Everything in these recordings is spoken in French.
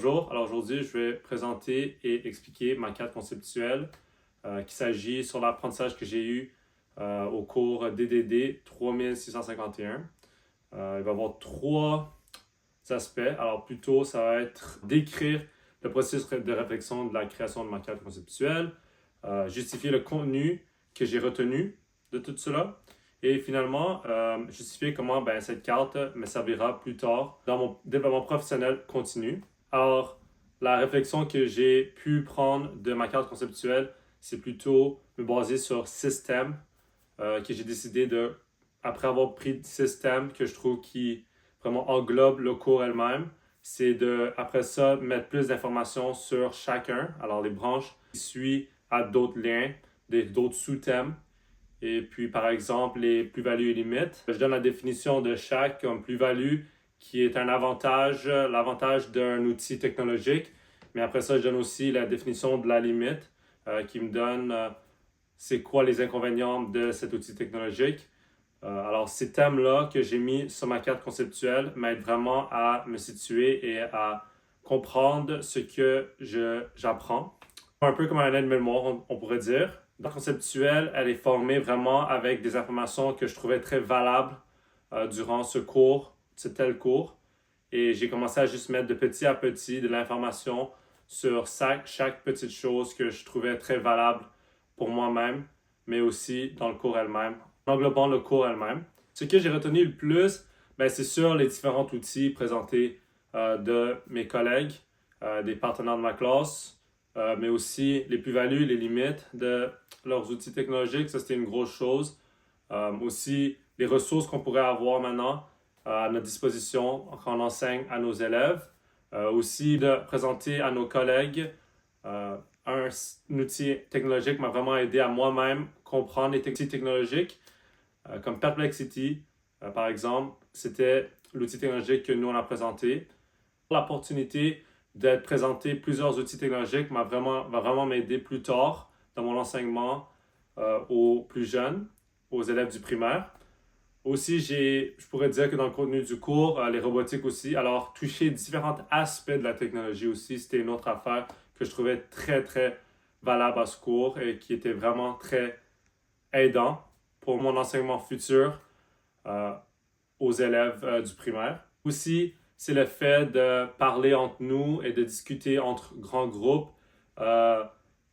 Bonjour, alors aujourd'hui je vais présenter et expliquer ma carte conceptuelle qui s'agit sur l'apprentissage que j'ai eu au cours DDD 3651. Il va y avoir trois aspects. Alors plutôt ça va être d'écrire le processus de réflexion de la création de ma carte conceptuelle, justifier le contenu que j'ai retenu de tout cela et finalement justifier comment cette carte me servira plus tard dans mon développement professionnel continu. Alors, la réflexion que j'ai pu prendre de ma carte conceptuelle, c'est plutôt me baser sur 6 thèmes que j'ai décidé de, après avoir pris 6 thèmes que je trouve qui vraiment englobent le cours elle-même, c'est de, après ça, mettre plus d'informations sur chacun. Alors, les branches qui suivent à d'autres liens, d'autres sous-thèmes. Et puis, par exemple, les plus-values et limites. Je donne la définition de chaque comme plus-value qui est un avantage, l'avantage d'un outil technologique. Mais après ça, je donne aussi la définition de la limite qui me donne c'est quoi les inconvénients de cet outil technologique. Alors, ces thèmes-là que j'ai mis sur ma carte conceptuelle m'aident vraiment à me situer et à comprendre ce que j'apprends. Un peu comme un aide-mémoire, on pourrait dire. La carte conceptuelle, elle est formée vraiment avec des informations que je trouvais très valables durant ce tel cours. Et j'ai commencé à juste mettre de petit à petit de l'information sur chaque petite chose que je trouvais très valable pour moi-même, mais aussi dans le cours elle-même, en englobant le cours elle-même. Ce que j'ai retenu le plus, c'est sur les différents outils présentés de mes collègues, des partenaires de ma classe, mais aussi les plus-values, les limites de leurs outils technologiques. Ça, c'était une grosse chose. Aussi, les ressources qu'on pourrait avoir maintenant à notre disposition quand on enseigne à nos élèves. Aussi, de présenter à nos collègues un outil technologique m'a vraiment aidé à moi-même comprendre les outils technologiques, comme Perplexity, par exemple. C'était l'outil technologique que nous, on a présenté. L'opportunité d'être présenté plusieurs outils technologiques va vraiment m'aider plus tard dans mon enseignement aux plus jeunes, aux élèves du primaire. Aussi, je pourrais dire que dans le contenu du cours, les robotiques aussi, alors toucher différents aspects de la technologie aussi, c'était une autre affaire que je trouvais très, très valable à ce cours et qui était vraiment très aidant pour mon enseignement futur euh, aux élèves du primaire. Aussi, c'est le fait de parler entre nous et de discuter entre grands groupes.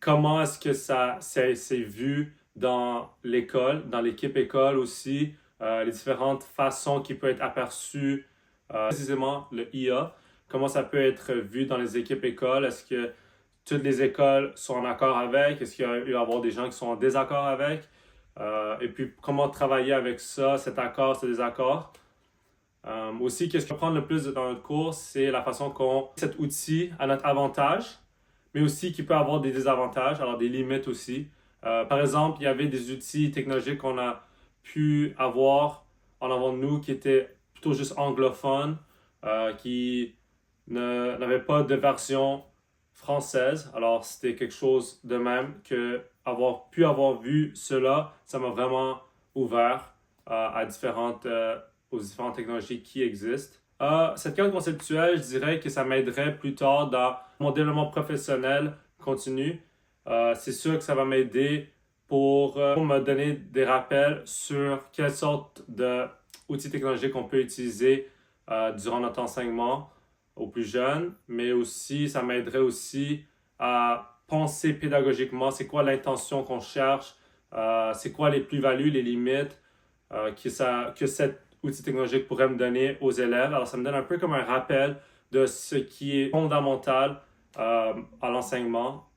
Comment est-ce que c'est vu dans l'école, dans l'équipe école aussi, les différentes façons qui peuvent être aperçues, précisément le IA, comment ça peut être vu dans les équipes écoles, est-ce que toutes les écoles sont en accord avec, est-ce qu'il y a eu à avoir des gens qui sont en désaccord avec, et puis comment travailler avec ça, cet accord, ce désaccord. Aussi, qu'est-ce qu'on va prendre le plus dans notre cours, c'est la façon qu'on cet outil à notre avantage, mais aussi qui peut avoir des désavantages, alors des limites aussi. Par exemple, il y avait des outils technologiques qu'on a pu avoir en avant de nous qui étaient plutôt juste anglophones, qui n'avaient pas de version française. Alors, c'était quelque chose de même que avoir vu cela, ça m'a vraiment ouvert aux différentes technologies qui existent. Cette carte conceptuelle, je dirais que ça m'aiderait plus tard dans mon développement professionnel continu. C'est sûr que ça va m'aider pour me donner des rappels sur quelle sorte d'outils technologiques on peut utiliser durant notre enseignement aux plus jeunes, mais aussi ça m'aiderait aussi à penser pédagogiquement, c'est quoi l'intention qu'on cherche, c'est quoi les plus-values, les limites que cet outil technologique pourrait me donner aux élèves. Alors ça me donne un peu comme un rappel de ce qui est fondamental à l'enseignement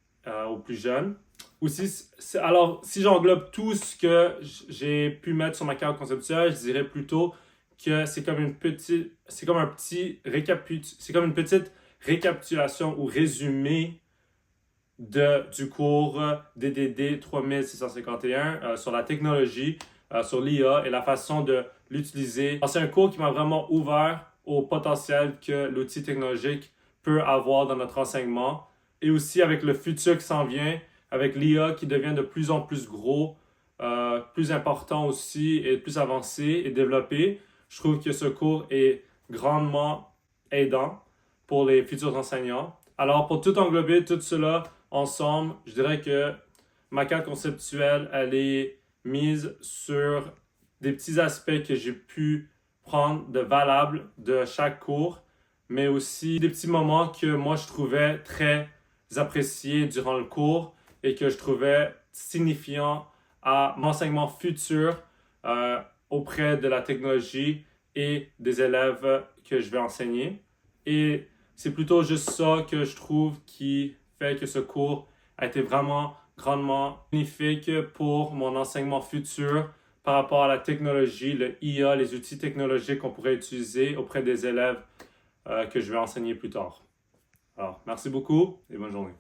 aux plus jeunes. Aussi, alors si j'englobe tout ce que j'ai pu mettre sur ma carte conceptuelle, je dirais plutôt que c'est comme une petite récapitulation ou résumé du cours DDD 3651 sur la technologie, sur l'IA et la façon de l'utiliser. Alors, c'est un cours qui m'a vraiment ouvert au potentiel que l'outil technologique peut avoir dans notre enseignement et aussi avec le futur qui s'en vient, avec l'IA qui devient de plus en plus gros, plus important aussi et plus avancé et développé. Je trouve que ce cours est grandement aidant pour les futurs enseignants. Alors, pour tout englober, tout cela ensemble, je dirais que ma carte conceptuelle, elle est mise sur des petits aspects que j'ai pu prendre de valables de chaque cours, mais aussi des petits moments que moi je trouvais très appréciés durant le cours et que je trouvais signifiants à mon enseignement futur auprès de la technologie et des élèves que je vais enseigner. Et c'est plutôt juste ça que je trouve qui fait que ce cours a été vraiment grandement bénéfique pour mon enseignement futur par rapport à la technologie, le IA, les outils technologiques qu'on pourrait utiliser auprès des élèves que je vais enseigner plus tard. Alors, merci beaucoup et bonne journée.